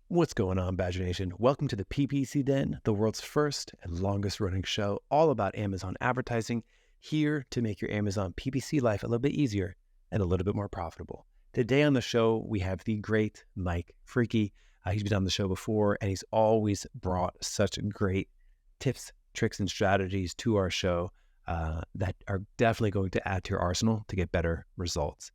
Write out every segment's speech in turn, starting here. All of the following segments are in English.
What's going on, Badger Nation? Welcome to the PPC Den, the world's first and longest running show all about Amazon advertising, here to make your Amazon PPC life a little bit easier and a little bit more profitable. Today on the show, we have the great Mike Frekey. He's been on the show before, and he's always brought such great tips, tricks, and strategies to our show that are definitely going to add to your arsenal to get better results.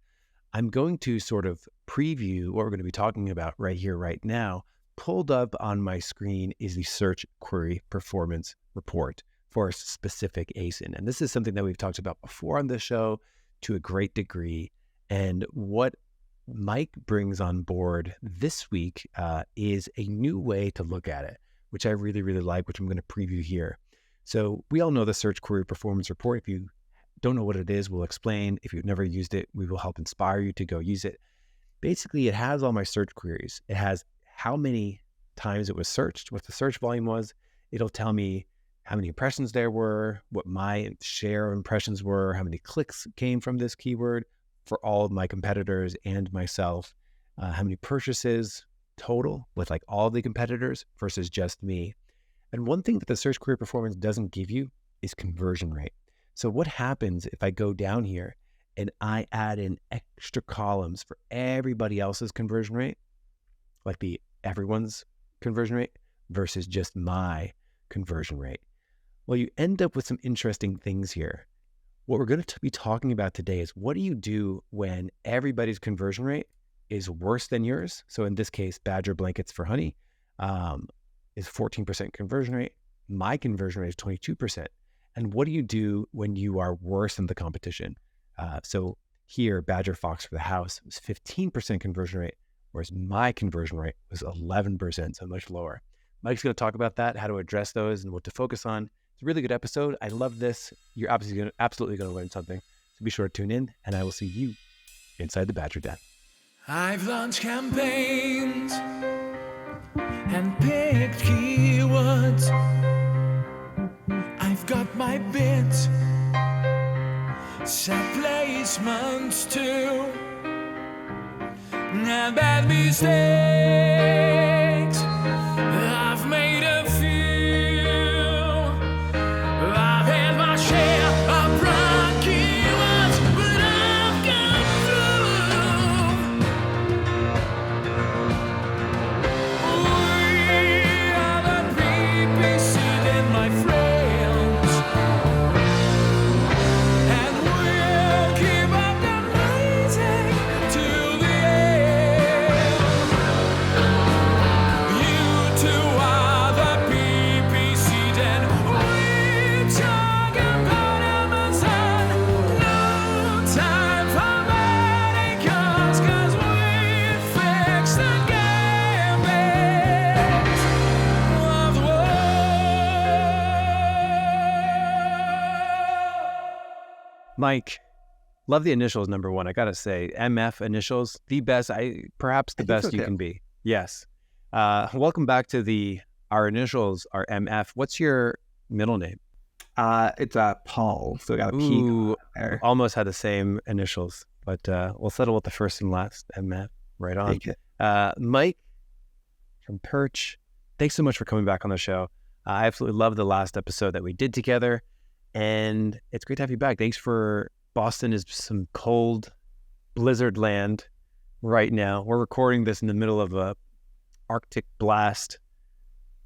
I'm going to sort of preview what we're going to be talking about right here, right now. Pulled up on my screen is the search query performance report for a specific ASIN. And this is something that we've talked about before on the show to a great degree. And what Mike brings on board this week is a new way to look at it, which I really, really like, which I'm going to preview here. So we all know the search query performance report. If you don't know what it is, we'll explain. If you've never used it, we will help inspire you to go use it. Basically, it has all my search queries. It has how many times it was searched, what the search volume was. It'll tell me how many impressions there were, what my share of impressions were, how many clicks came from this keyword for all of my competitors and myself, how many purchases total with like all the competitors versus just me. And one thing that the search query performance doesn't give you is conversion rate. So what happens if I go down here and I add in extra columns for everybody else's conversion rate, like everyone's conversion rate versus just my conversion rate? Well, you end up with some interesting things here. What we're going to be talking about today is what do you do when everybody's conversion rate is worse than yours? So in this case, Badger Blankets for Honey is 14% conversion rate. My conversion rate is 22%. And what do you do when you are worse than the competition? So here, Badger Fox for the House was 15% conversion rate, whereas my conversion rate was 11%, so much lower. Mike's going to talk about that, how to address those, and what to focus on. It's a really good episode. I love this. You're absolutely going to learn something. So be sure to tune in, and I will see you inside the Badger Den. I've launched campaigns and picked keywords. I've got my bids, set placements too, and bad mistakes. I've made a few. I've had my share of broad keywords, but I've gone through. We are the PPC Den, my friends. Mike, love the initials, number one. I got to say, MF initials, the best, perhaps the best you can be. Yes. Welcome back to our initials are MF. What's your middle name? It's Paul, so I got a Ooh, P there. Almost had the same initials, but we'll settle with the first and last, MF. Right on. Mike from Perch, thanks so much for coming back on the show. I absolutely loved the last episode that we did together. And it's great to have you back. Thanks for Boston is some cold blizzard land right now. We're recording this in the middle of a Arctic blast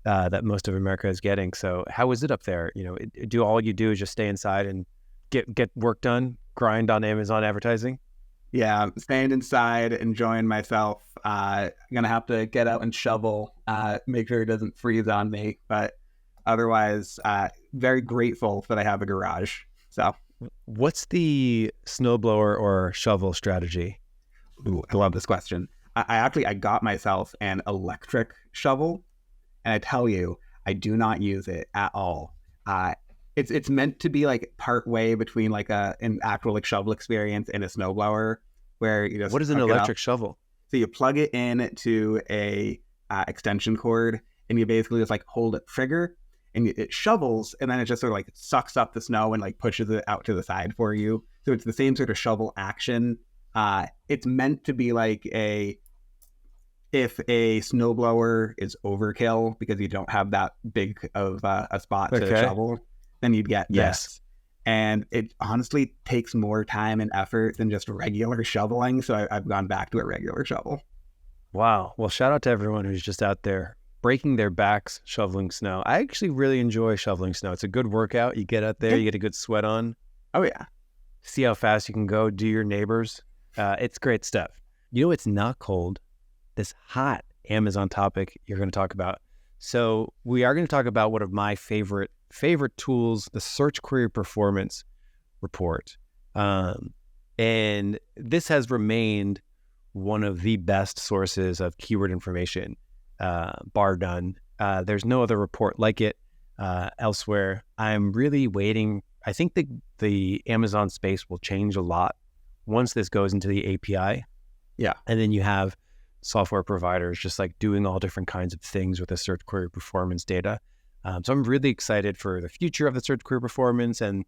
that most of America is getting. So how is it up there? You know, do all you do is just stay inside and get work done, grind on Amazon advertising? Yeah, I'm staying inside, enjoying myself. I'm going to have to get out and shovel, make sure it doesn't freeze on me. But otherwise, very grateful that I have a garage. So, what's the snowblower or shovel strategy? Ooh, I love this question. I got myself an electric shovel, and I tell you, I do not use it at all. It's meant to be like part way between like an actual like shovel experience and a snowblower, where you just what is an electric shovel? So you plug it in to a extension cord, and you basically just like hold it trigger, and it shovels, and then it just sort of like sucks up the snow and like pushes it out to the side for you. So it's the same sort of shovel action. It's meant to be like If a snowblower is overkill because you don't have that big of a spot to shovel, then you'd get this. And it honestly takes more time and effort than just regular shoveling. So I've gone back to a regular shovel. Wow. Well, shout out to everyone who's just out there breaking their backs shoveling snow. I actually really enjoy shoveling snow. It's a good workout. You get out there, you get a good sweat on. Oh, yeah. See how fast you can go, do your neighbors. It's great stuff. You know, it's not cold. This hot Amazon topic you're going to talk about. So we are going to talk about one of my favorite tools, the Search Query Performance Report. And this has remained one of the best sources of keyword information, bar none. There's no other report like it elsewhere. I'm really waiting. I think the Amazon space will change a lot once this goes into the API. Yeah. And then you have software providers just like doing all different kinds of things with the search query performance data. So I'm really excited for the future of the search query performance. And,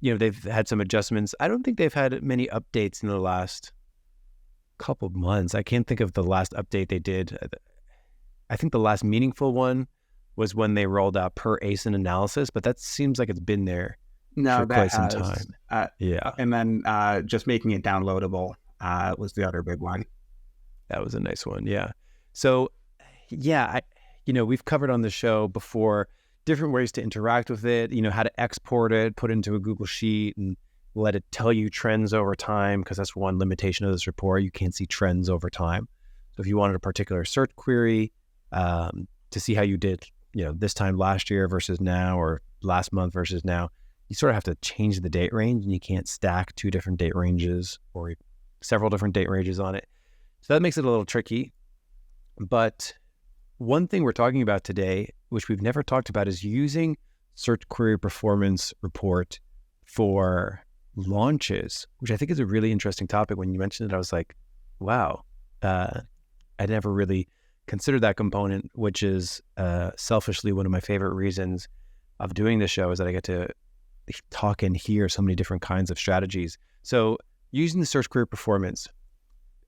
they've had some adjustments. I don't think they've had many updates in the last couple of months. I can't think of the last update they did. I think the last meaningful one was when they rolled out per ASIN analysis, but that seems like it's been there for quite some time. Yeah. And then just making it downloadable was the other big one. That was a nice one. Yeah. So yeah, we've covered on the show before different ways to interact with it, how to export it, put it into a Google Sheet and let it tell you trends over time, because that's one limitation of this report. You can't see trends over time. So if you wanted a particular search query to see how you did, this time last year versus now, or last month versus now, you sort of have to change the date range, and you can't stack two different date ranges or several different date ranges on it. So that makes it a little tricky. But one thing we're talking about today, which we've never talked about, is using Search Query Performance Report for launches, which I think is a really interesting topic. When you mentioned it, I was like, wow, I never really considered that component, which is selfishly one of my favorite reasons of doing this show, is that I get to talk and hear so many different kinds of strategies. So using the search query performance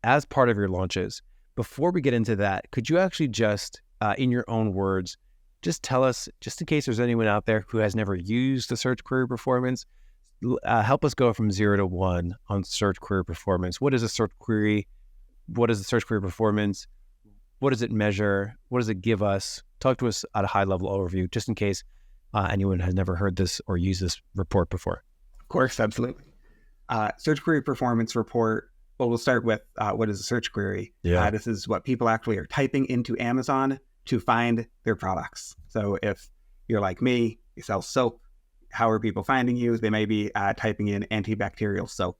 as part of your launches, before we get into that, could you actually just, in your own words, just tell us, just in case there's anyone out there who has never used the search query performance, help us go from 0 to 1 on search query performance. What is a search query? What is the search query performance? What does it measure? What does it give us? Talk to us at a high level overview, just in case anyone has never heard this or used this report before. Of course, absolutely. Search query performance report. Well, we'll start with what is a search query. Yeah. This is what people actually are typing into Amazon to find their products. So if you're like me, you sell soap, how are people finding you? They may be typing in antibacterial soap.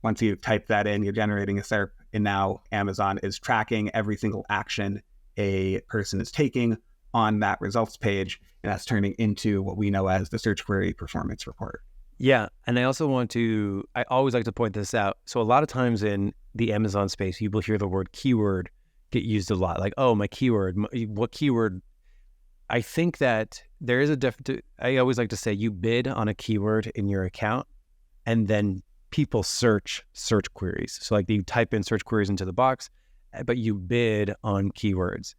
Once you've typed that in, you're generating a SERP, and now Amazon is tracking every single action a person is taking on that results page, and that's turning into what we know as the search query performance report. Yeah, and I always like to point this out. So a lot of times in the Amazon space, you will hear the word keyword get used a lot. Like, oh, my keyword, what keyword? I think that there is I always like to say you bid on a keyword in your account, and then people search queries. So like you type in search queries into the box, but you bid on keywords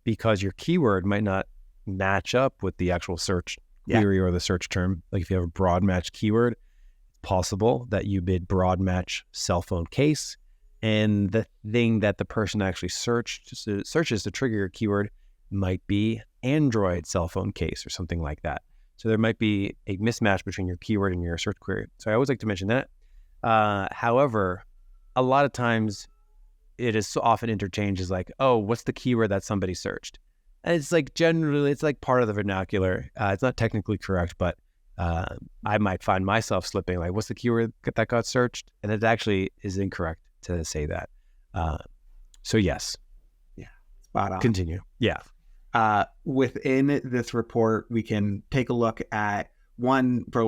because your keyword might not match up with the actual search query or the search term. Like if you have a broad match keyword, it's possible that you bid broad match cell phone case, and the thing that the person actually searches to trigger your keyword might be Android cell phone case or something like that. So there might be a mismatch between your keyword and your search query. So I always like to mention that. However, a lot of times it is so often interchanged as like, oh, what's the keyword that somebody searched? And it's like generally, it's like part of the vernacular. It's not technically correct, but I might find myself slipping like, what's the keyword that got searched? And it actually is incorrect to say that. So yes. Yeah, spot on. Continue. Yeah. Within this report, we can take a look at one, I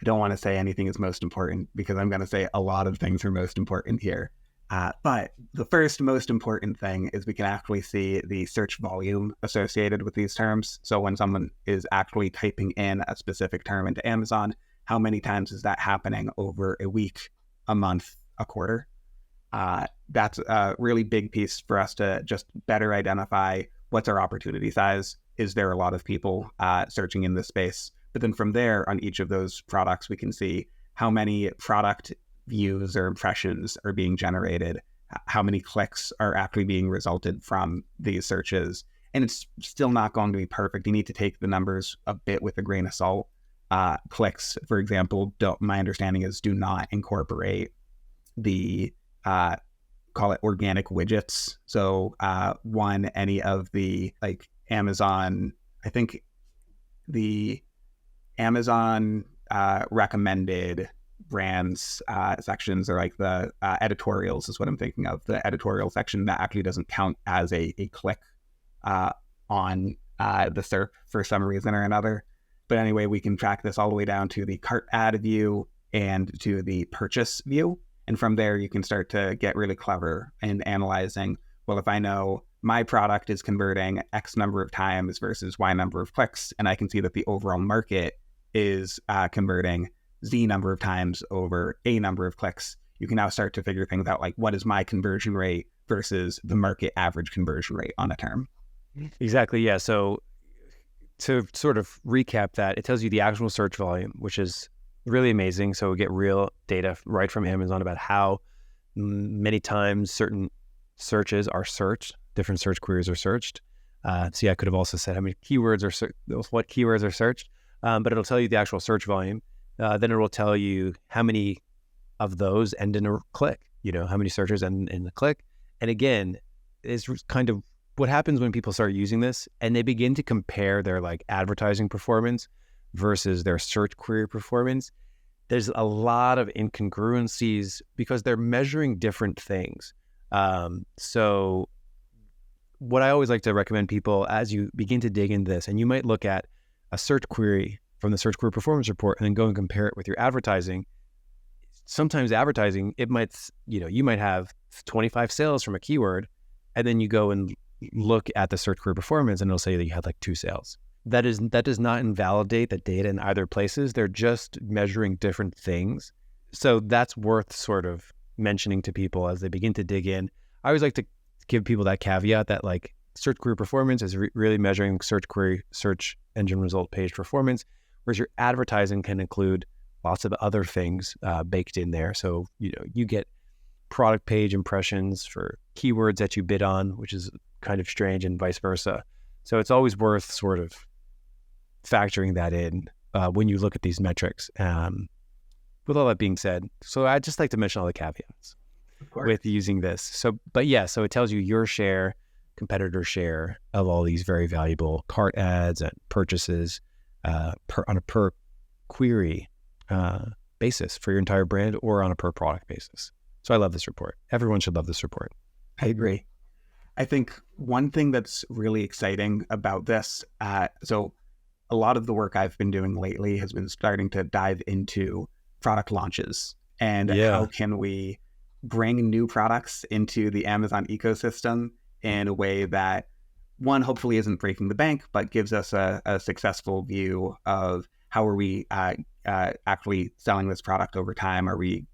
don't want to say anything is most important because I'm going to say a lot of things are most important here. But the first most important thing is we can actually see the search volume associated with these terms. So when someone is actually typing in a specific term into Amazon, how many times is that happening over a week, a month, a quarter? That's a really big piece for us to just better identify what's our opportunity size. Is there a lot of people searching in this space? But then from there, on each of those products, we can see how many product views or impressions are being generated, how many clicks are actually being resulted from these searches. And it's still not going to be perfect. You need to take the numbers a bit with a grain of salt. Clicks, for example, my understanding is do not incorporate the call it organic widgets. So any of the like Amazon, I think the Amazon recommended brands sections, or like the editorials is what I'm thinking of. The editorial section that actually doesn't count as a click on the SERP for some reason or another. But anyway, we can track this all the way down to the cart ad view and to the purchase view. And from there, you can start to get really clever in analyzing, well, if I know my product is converting X number of times versus Y number of clicks, and I can see that the overall market is converting Z number of times over A number of clicks, you can now start to figure things out like, what is my conversion rate versus the market average conversion rate on a term? Exactly, yeah. So to sort of recap that, it tells you the actual search volume, which is really amazing. So we get real data right from Amazon about how many times certain searches are searched, different search queries are searched. See, I could have also said how many keywords are what keywords are searched, but it'll tell you the actual search volume. Then it will tell you how many of those end in a click, how many searches end in a click. And again, it's kind of what happens when people start using this and they begin to compare their like advertising performance versus their search query performance. There's a lot of incongruencies because they're measuring different things. So what I always like to recommend people as you begin to dig into this, and you might look at a search query from the search query performance report and then go and compare it with your advertising. Sometimes advertising, it might, you might have 25 sales from a keyword, and then you go and look at the search query performance and it'll say that you had like 2 sales. That does not invalidate the data in either places. They're just measuring different things. So that's worth sort of mentioning to people as they begin to dig in. I always like to give people that caveat that like search query performance is really measuring search engine result page performance, whereas your advertising can include lots of other things baked in there. So, you get product page impressions for keywords that you bid on, which is kind of strange, and vice versa. So it's always worth sort of factoring that in when you look at these metrics. With all that being said, so I'd just like to mention all the caveats with using this. So it tells you your share, competitor share of all these very valuable cart ads and purchases on a per query basis for your entire brand or on a per product basis. So I love this report. Everyone should love this report. I agree. I think one thing that's really exciting about this, so a lot of the work I've been doing lately has been starting to dive into product launches and how can we bring new products into the Amazon ecosystem in a way that, one, hopefully isn't breaking the bank, but gives us a successful view of how are we actually selling this product over time? Are we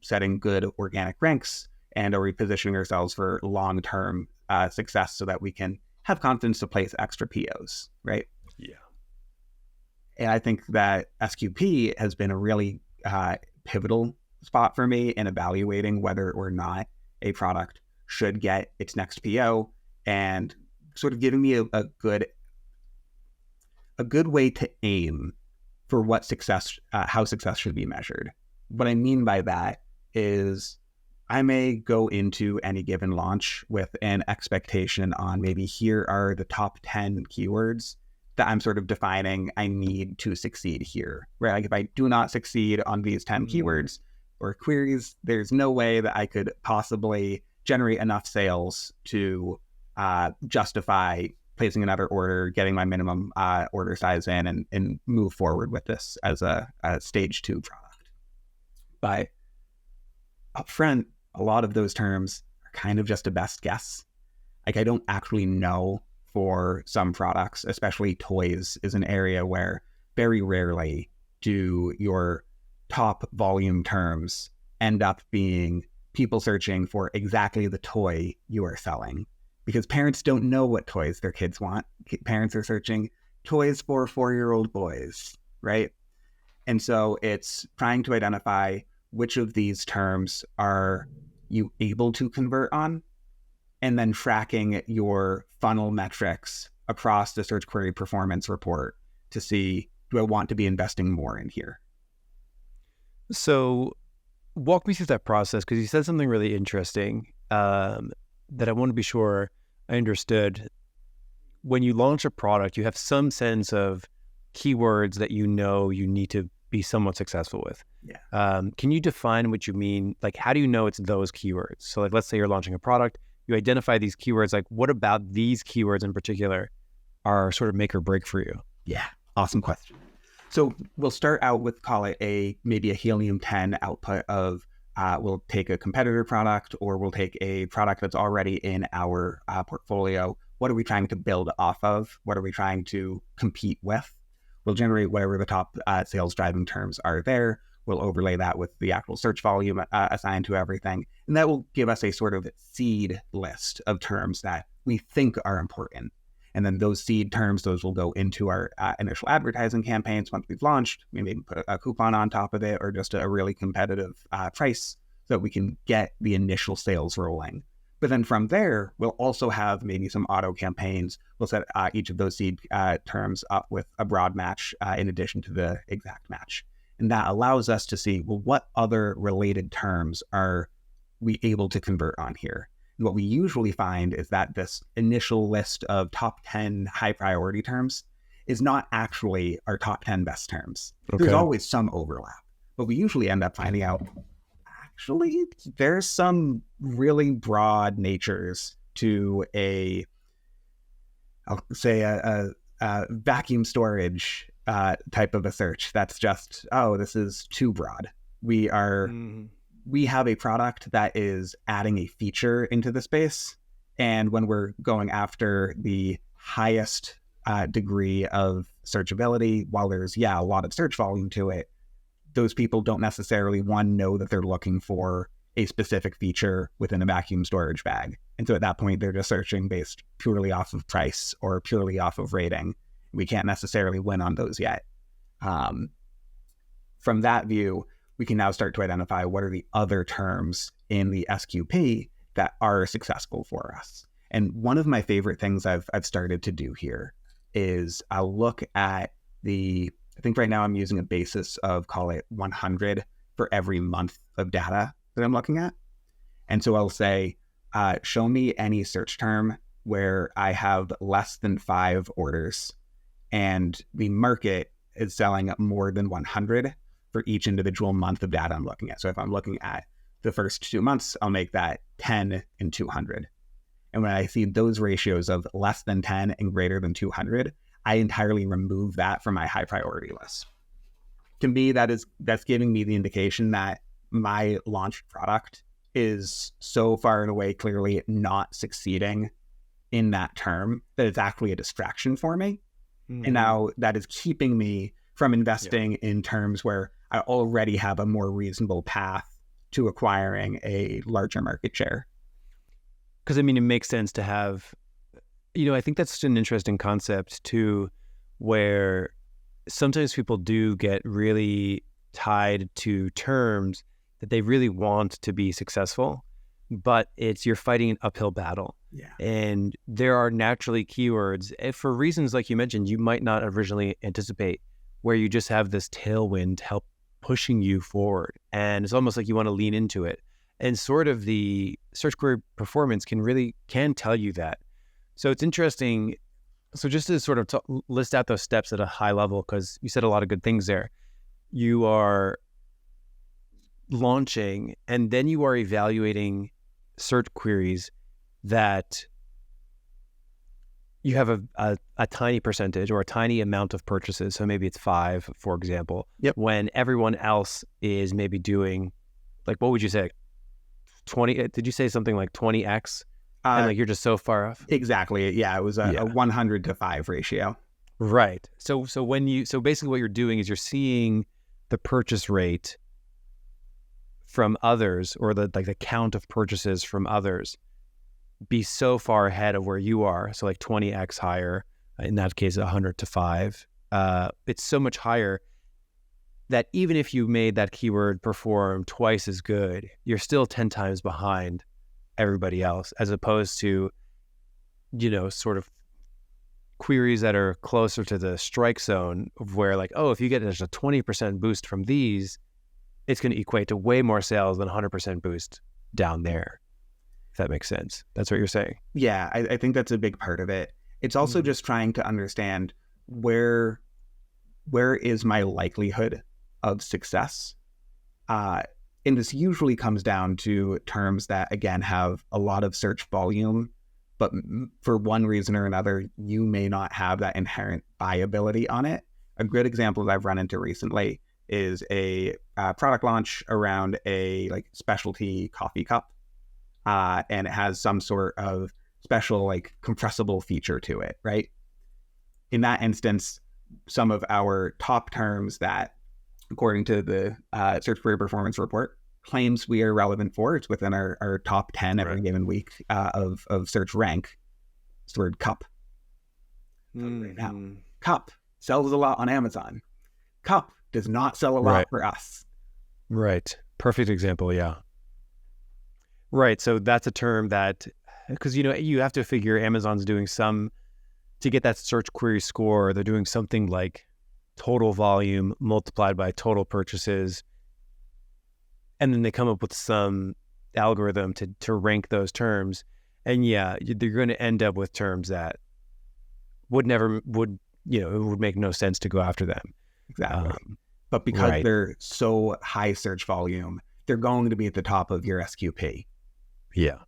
setting good organic ranks? And are we positioning ourselves for long-term success so that we can have confidence to place extra POs, right? Yeah. And I think that SQP has been a really pivotal spot for me in evaluating whether or not a product should get its next PO, and sort of giving me a good way to aim for what success, how success should be measured. What I mean by that is I may go into any given launch with an expectation on maybe here are the top 10 keywords that I'm sort of defining I need to succeed here, right? Like if I do not succeed on these 10 keywords or queries, there's no way that I could possibly generate enough sales to justify placing another order, getting my minimum order size in, and move forward with this as a stage 2 product. But upfront, a lot of those terms are kind of just a best guess. Like I don't actually know for some products, especially toys is an area where very rarely do your top volume terms end up being people searching for exactly the toy you are selling, because parents don't know what toys their kids want. Parents are searching toys for 4-year-old boys, right? And so it's trying to identify which of these terms are you able to convert on, and then tracking your funnel metrics across the search query performance report to see, do I want to be investing more in here? So walk me through that process, because you said something really interesting that I want to be sure I understood. When you launch a product, you have some sense of keywords that you know you need to be somewhat successful with. Yeah. Can you define what you mean? Like, how do you know it's those keywords? So like, let's say you're launching a product, you identify these keywords, like what about these keywords in particular are sort of make or break for you? Yeah, awesome question. So we'll start out with, call it maybe a helium-10 output of, we'll take a competitor product, or we'll take a product that's already in our portfolio. What are we trying to build off of? What are we trying to compete with? We'll generate whatever the top sales driving terms are there. We'll overlay that with the actual search volume assigned to everything. And that will give us a sort of seed list of terms that we think are important. And then those seed terms, those will go into our initial advertising campaigns once we've launched. We maybe put a coupon on top of it, or just a really competitive price, so that we can get the initial sales rolling. But then from there, we'll also have maybe some auto campaigns. We'll set each of those seed terms up with a broad match in addition to the exact match. And that allows us to see, well, what other related terms are we able to convert on here? And what we usually find is that this initial list of top 10 high priority terms is not actually our top 10 best terms. Okay. There's always some overlap, but we usually end up finding out, actually, there's some really broad natures to I'll say a vacuum storage type of a search. That's just, oh, this is too broad. We have a product that is adding a feature into the space. And when we're going after the highest degree of searchability, while there's, a lot of search volume to it, those people don't necessarily, know that they're looking for a specific feature within a vacuum storage bag. And so at that point, they're just searching based purely off of price or purely off of rating. We can't necessarily win on those yet. From that view, we can now start to identify what are the other terms in the SQP that are successful for us. And one of my favorite things I've started to do here is I'll look at I think right now I'm using a basis of, call it 100 for every month of data that I'm looking at. And so I'll say, show me any search term where I have less than 5 orders and the market is selling more than 100 for each individual month of data I'm looking at. So if I'm looking at the first 2 months, I'll make that 10 and 200. And when I see those ratios of less than 10 and greater than 200, I entirely remove that from my high priority list. To me, that's giving me the indication that my launched product is so far and away clearly not succeeding in that term that it's actually a distraction for me. Mm-hmm. And now that is keeping me from investing in terms where I already have a more reasonable path to acquiring a larger market share. Because, I mean, it makes sense to have, I think that's an interesting concept too, where sometimes people do get really tied to terms that they really want to be successful, but you're fighting an uphill battle. Yeah. And there are naturally keywords, for reasons like you mentioned, you might not originally anticipate, where you just have this tailwind to help pushing you forward. And it's almost like you want to lean into it. And sort of the search query performance can tell you that. So it's interesting. So just to sort of list out those steps at a high level, because you said a lot of good things there. You are launching, and then you are evaluating search queries that you have a tiny percentage or a tiny amount of purchases. So maybe it's 5, for example, when everyone else is maybe doing, like, what would you say? 20, did you say something like 20x? And like you're just so far off? Exactly. Yeah, it was a 100 to 5 ratio. Right. So basically what you're doing is you're seeing the purchase rate from others, or the count of purchases from others, be so far ahead of where you are. So like 20x higher, in that case, 100 to 5. It's so much higher that even if you made that keyword perform twice as good, you're still 10 times behind everybody else, as opposed to, sort of queries that are closer to the strike zone, where like, oh, if you get just a 20% boost from these, it's going to equate to way more sales than 100% boost down there. If that makes sense. That's what you're saying. Yeah, I think that's a big part of it. It's also just trying to understand where is my likelihood of success. And this usually comes down to terms that, again, have a lot of search volume, but for one reason or another, you may not have that inherent buyability on it. A good example that I've run into recently is a product launch around a like specialty coffee cup. And it has some sort of special like compressible feature to it, right? In that instance, some of our top terms that, according to the Search Query Performance Report, claims we are relevant for, it's within our top 10 every given week of search rank. It's the word cup. Right now, cup sells a lot on Amazon. Cup does not sell a lot for us. Right. Perfect example. Yeah. Right. So that's a term that, because, you have to figure Amazon's doing some, to get that search query score, they're doing something like total volume multiplied by total purchases. And then they come up with some algorithm to rank those terms. And yeah, they're going to end up with terms that it would make no sense to go after them. Exactly. But because they're so high search volume, they're going to be at the top of your SQP. Yeah.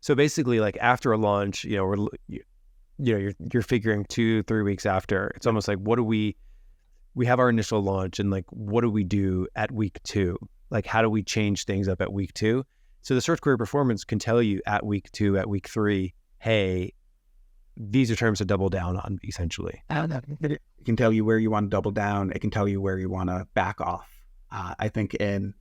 So basically, like after a launch, you're figuring 2-3 weeks after. It's almost like, we have our initial launch, and like, what do we do at week 2? Like, how do we change things up at week 2? So the search query performance can tell you at week 2, at week 3, hey, these are terms to double down on, essentially. It can tell you where you want to double down. It can tell you where you want to back off. I think an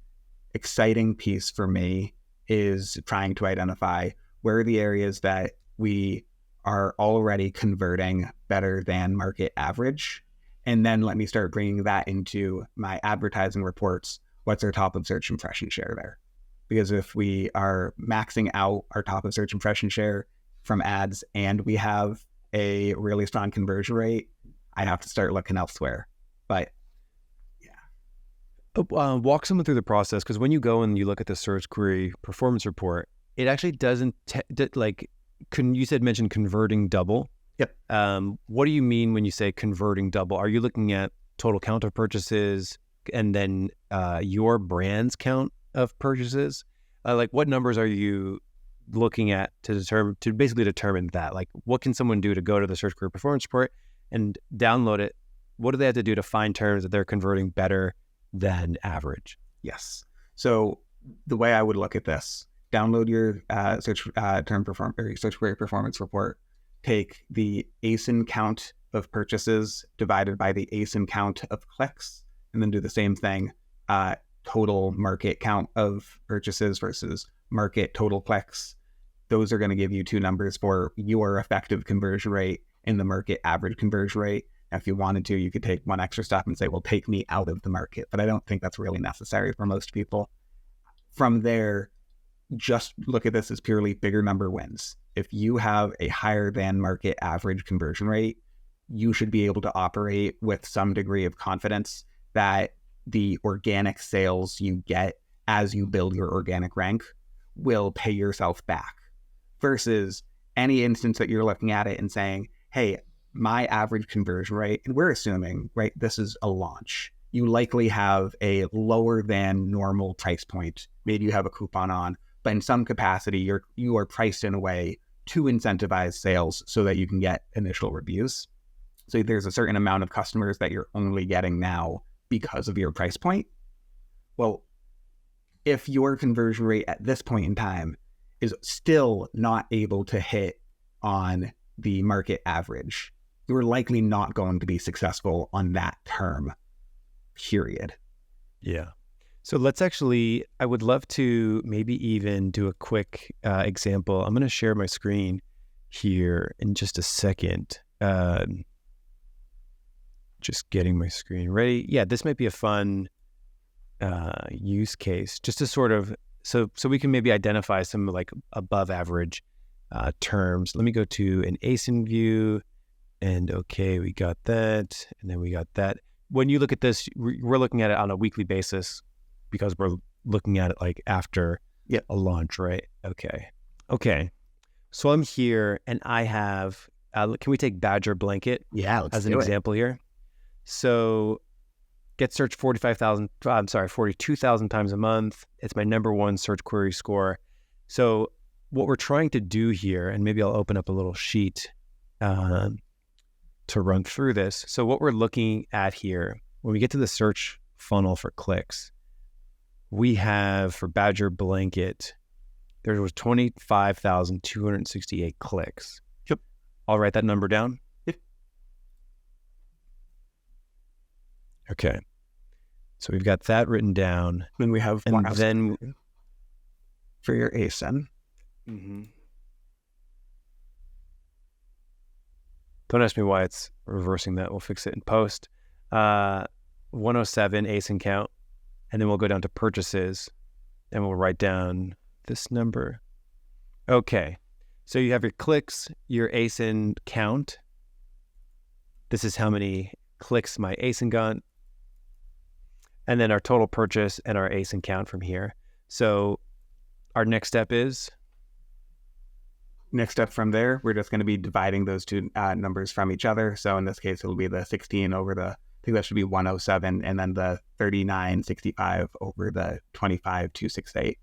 exciting piece for me is trying to identify where are the areas that we are already converting better than market average. And then let me start bringing that into my advertising reports. What's our top of search impression share there? Because if we are maxing out our top of search impression share from ads and we have a really strong conversion rate, I have to start looking elsewhere. But walk someone through the process, because when you go and you look at the search query performance report, it actually doesn't mention converting double. Yep. What do you mean when you say converting double? Are you looking at total count of purchases and then your brand's count of purchases? What numbers are you looking at to basically determine that? Like, what can someone do to go to the search query performance report and download it? What do they have to do to find terms that they're converting better than average? Yes. So the way I would look at this, download your search query performance report, take the ASIN count of purchases divided by the ASIN count of clicks, and then do the same thing, total market count of purchases versus market total clicks. Those are going to give you two numbers for your effective conversion rate and the market average conversion rate. Now, if you wanted to, you could take one extra step and say, well, take me out of the market. But I don't think that's really necessary for most people. From there, just look at this as purely bigger number wins. If you have a higher than market average conversion rate, you should be able to operate with some degree of confidence that the organic sales you get as you build your organic rank will pay yourself back, versus any instance that you're looking at it and saying, hey, my average conversion rate, and we're assuming, right, this is a launch, you likely have a lower than normal price point. Maybe you have a coupon on, but in some capacity, you are priced in a way to incentivize sales so that you can get initial reviews. So there's a certain amount of customers that you're only getting now because of your price point. Well, if your conversion rate at this point in time is still not able to hit on the market average, you're likely not going to be successful on that term, period. Yeah. So let's actually, I would love to maybe even do a quick example. I'm going to share my screen here in just a second. Just getting my screen ready. Yeah, this might be a fun use case just to sort of, so we can maybe identify some like above average terms. Let me go to an ASIN view and okay, we got that. And then we got that. When you look at this, we're looking at it on a weekly basis because we're looking at it like after a launch, right? Okay. So I'm here and I have, can we take Badger Blanket as an example here? So get searched 42,000 times a month. It's my number one search query score. So what we're trying to do here, and maybe I'll open up a little sheet to run through this. So what we're looking at here, when we get to the search funnel for clicks, we have for Badger Blanket, there was 25,268 clicks. Yep. I'll write that number down. Yep. Okay. So we've got that written down. Then we have and one else then for your ASIN. Mm-hmm. Don't ask me why it's reversing that. We'll fix it in post. 107 ASIN count. And then we'll go down to purchases and we'll write down this number. Okay. So you have your clicks, your ASIN count. This is how many clicks my ASIN got. And then our total purchase and our ASIN count from here. So our next step is? Next step from there, we're just going to be dividing those two numbers from each other. So in this case, it'll be the 16 over the, I think that should be 107, and then the 3965 over the 25268.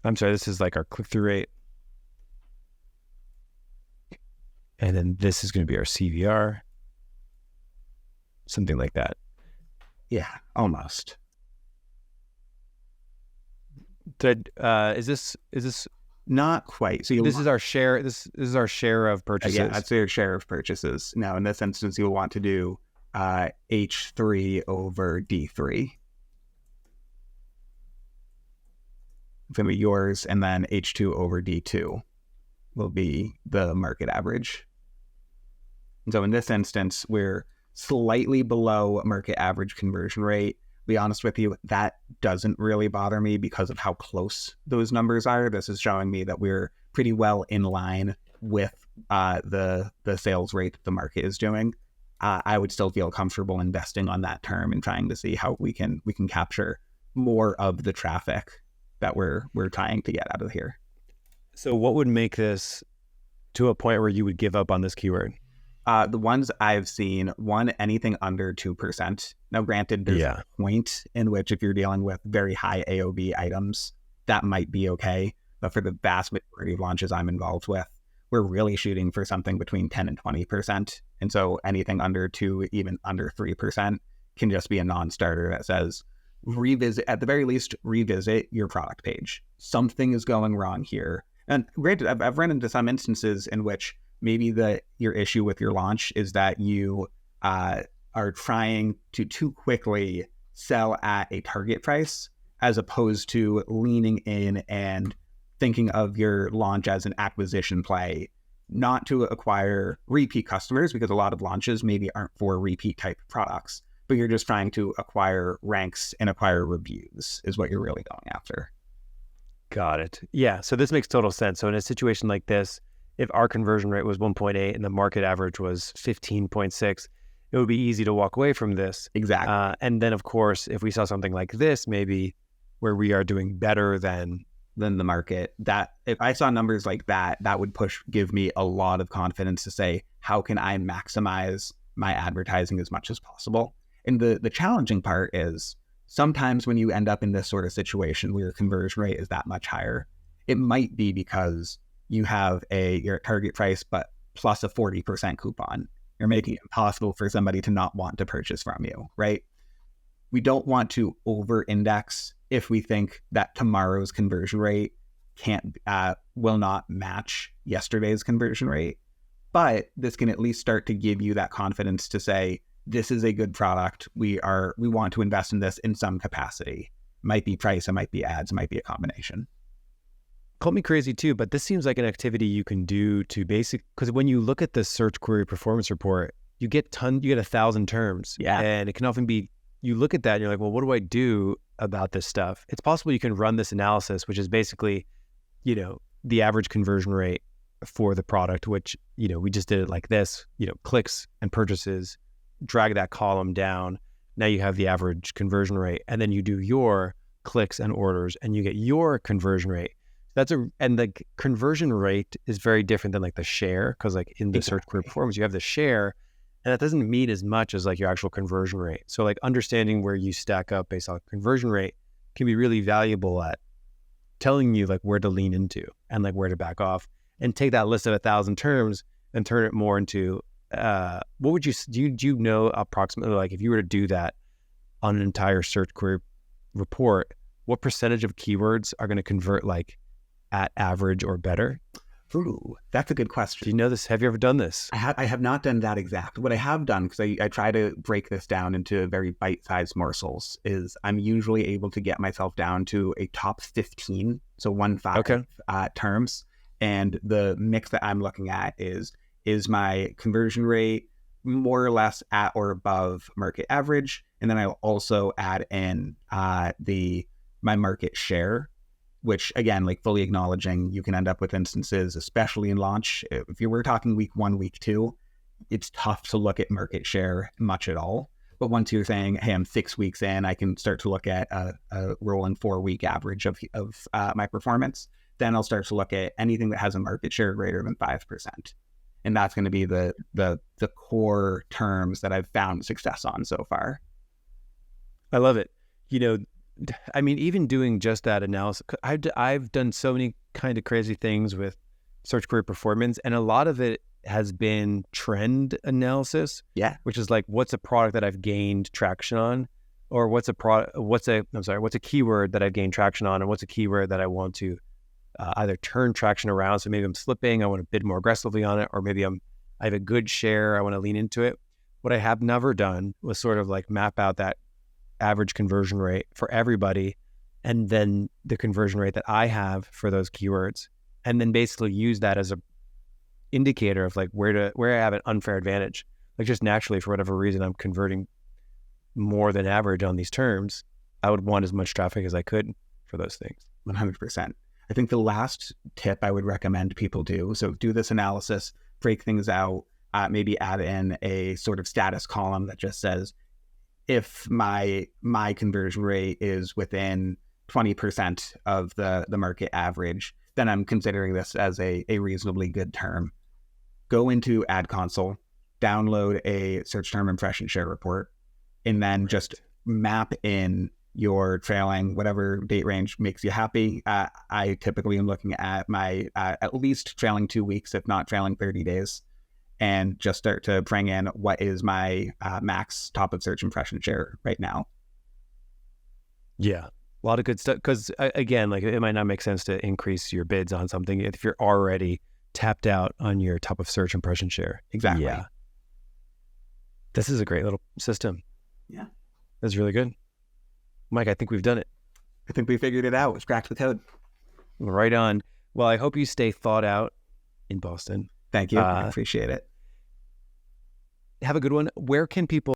I'm sorry, this is like our click-through rate. And then this is going to be our CVR. Something like that. Yeah, almost. Is this not quite? So this is our share. This is our share of purchases. Yeah, that's your share of purchases. Now, in this instance, you'll want to do H3 over D3. It's going to be yours, and then H2 over D2 will be the market average. And so in this instance, we're slightly below market average conversion rate. Be honest with you, that doesn't really bother me because of how close those numbers are. This is showing me that we're pretty well in line with the sales rate that the market is doing. I would still feel comfortable investing on that term and trying to see how we can capture more of the traffic that we're trying to get out of here. So what would make this to a point where you would give up on this keyword? The ones I've seen, anything under 2%. Now, granted, there's a point in which if you're dealing with very high AOV items, that might be okay. But for the vast majority of launches I'm involved with, we're really shooting for something between 10 and 20%. And so anything under 2, even under 3% can just be a non-starter that says, at the very least, revisit your product page. Something is going wrong here. And granted, I've run into some instances in which maybe your issue with your launch is that you are trying to too quickly sell at a target price as opposed to leaning in and thinking of your launch as an acquisition play, not to acquire repeat customers, because a lot of launches maybe aren't for repeat type products, but you're just trying to acquire ranks and acquire reviews is what you're really going after. Got it. Yeah. So this makes total sense. So in a situation like this, if our conversion rate was 1.8 and the market average was 15.6, it would be easy to walk away from this. Exactly. And then, of course, if we saw something like this, maybe where we are doing better than the market, that if I saw numbers like that, that would give me a lot of confidence to say, how can I maximize my advertising as much as possible? And the challenging part is sometimes when you end up in this sort of situation where your conversion rate is that much higher, it might be because you have your target price, but plus a 40% coupon. You're making it impossible for somebody to not want to purchase from you, right? We don't want to over-index if we think that tomorrow's conversion rate will not match yesterday's conversion rate. But this can at least start to give you that confidence to say, this is a good product. We want to invest in this in some capacity. Might be price, it might be ads, it might be a combination. Call me crazy too, but this seems like an activity you can do to because when you look at the search query performance report, you get 1,000 terms. Yeah. And it can often be, you look at that and you're like, well, what do I do about this stuff? It's possible you can run this analysis, which is basically, the average conversion rate for the product, which, we just did it like this, clicks and purchases, drag that column down. Now you have the average conversion rate, and then you do your clicks and orders and you get your conversion rate. And the conversion rate is very different than like the share, because like in the search query performance, you have the share, and that doesn't mean as much as like your actual conversion rate. So like understanding where you stack up based on conversion rate can be really valuable at telling you like where to lean into and like where to back off, and take that list of 1,000 terms and turn it more into, what would you, do you know approximately, like if you were to do that on an entire search query report, what percentage of keywords are going to convert like at average or better? Ooh, that's a good question. Do you know this? Have you ever done this? I have not done that exact. What I have done, because I try to break this down into very bite-sized morsels, is I'm usually able to get myself down to a top 15, so 15 terms. And the mix that I'm looking at is my conversion rate more or less at or above market average. And then I'll also add in my market share, which again, like fully acknowledging you can end up with instances, especially in launch. If you were talking week 1, week 2, it's tough to look at market share much at all. But once you're saying, hey, I'm 6 weeks in, I can start to look at a rolling 4-week average of my performance. Then I'll start to look at anything that has a market share greater than 5%. And that's going to be the core terms that I've found success on so far. I love it. I mean, even doing just that analysis, I've done so many kind of crazy things with search query performance, and a lot of it has been trend analysis. Yeah. Which is like, what's a product that I've gained traction on, or what's a keyword that I've gained traction on, and what's a keyword that I want to either turn traction around. So maybe I'm slipping, I want to bid more aggressively on it, or maybe I have a good share, I want to lean into it. What I have never done was sort of like map out that average conversion rate for everybody, and then the conversion rate that I have for those keywords, and then basically use that as a indicator of like where I have an unfair advantage. Like just naturally, for whatever reason, I'm converting more than average on these terms. I would want as much traffic as I could for those things. 100%. I think the last tip I would recommend people do, so do this analysis, break things out, maybe add in a sort of status column that just says, if my conversion rate is within 20% of the market average, then I'm considering this as a reasonably good term. Go into Ad Console, download a search term impression share report, and then just map in your trailing, whatever date range makes you happy. I typically am looking at my at least trailing 2 weeks, if not trailing 30 days. And just start to bring in what is my max top of search impression share right now. Yeah, a lot of good stuff. Because again, like it might not make sense to increase your bids on something if you're already tapped out on your top of search impression share. Exactly. Yeah. This is a great little system. Yeah. That's really good. Mike, I think we've done it. I think we figured it out. We've cracked the code. Right on. Well, I hope you stay thought out in Boston. Thank you. I appreciate it. Have a good one. Where can people